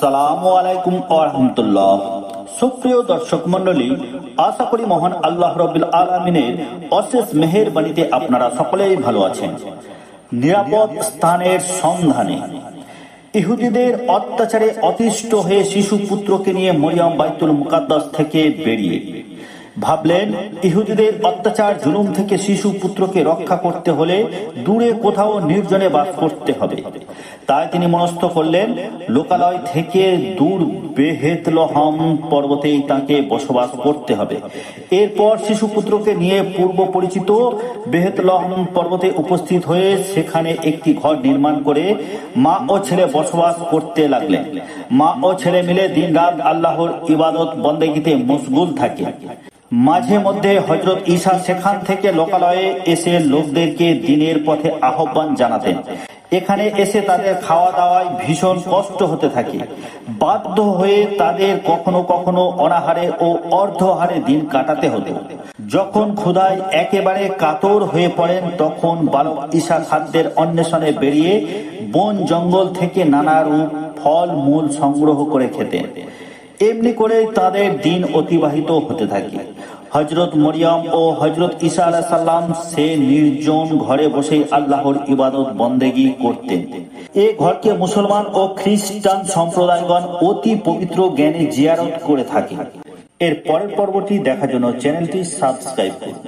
আসসালামু আলাইকুম ওয়া রাহমাতুল্লাহ। সুপ্রিয় দর্শক মণ্ডলী, আশা করি মহান আল্লাহ রাব্বুল আলামিনের অশেষ মেহেরবানিতে আপনারা সকলেই ভালো আছেন। নিরাপদ স্থানের সন্ধানে ইহুদিদের অত্যাচারে অতিষ্ঠ হয়ে শিশু পুত্রকে নিয়ে মরিয়ম বাইতুল মুকাদ্দাস থেকে বেরিয়ে ভাবলেন, ইহুদিদের অত্যাচার জুলুম থেকে শিশু পুত্রকে রক্ষা করতে হলে দূরে কোথাও নির্জনে বাস করতে হবে। তাই তিনি মনস্থ করলেন, লোকালয় থেকে দূর বেহেতলহম পর্বতেই তাকে বসবাস করতে হবে। এরপর শিশু পুত্রকে নিয়ে পূর্ব পরিচিত বেহেতলহম পর্বতে উপস্থিত হয়ে সেখানে একটি ঘর নির্মাণ করে মা ও ছেলে বসবাস করতে লাগলেন। মা ও ছেলে মিলে দিন রাত আল্লাহর ইবাদত বন্দেগীতে মশগুল থাকে। মাঝে মধ্যে হযরত ঈসা সেখান থেকে লোকালয়ে এসে লোকদেরকে দ্বীনের পথে আহ্বান জানাতেন। এখানে এসে তাদের খাওয়া দাওয়ায় ভীষণ কষ্ট হতে থাকে। বাধ্য হয়ে তাদের কখনো কখনো অনাহারে ও অর্ধহারে দিন কাটাতে হতো। যখন ক্ষুধায় একেবারে কাতর হয়ে পড়েন, তখন বালক ঈসা খাদ্যের অন্বেষণে বেরিয়ে বন জঙ্গল থেকে নানা রূপ ফল মূল সংগ্রহ করে খেতেন। এমনি করে তাদের দিন অতিবাহিত হতে থাকে। হযরত মরিয়ম ও হযরত ঈসা আলাইহিস সালাম সে নির্জন ঘরে বসে আল্লাহর ইবাদত বন্দেগী করতেন। এই ঘরকে মুসলমান ও খ্রিস্টান সম্প্রদায়গণ অতি পবিত্র জ্ঞানে জিয়ারত করে থাকে। এর পরের পর্বটি দেখার জন্য চ্যানেলটি সাবস্ক্রাইব করুন।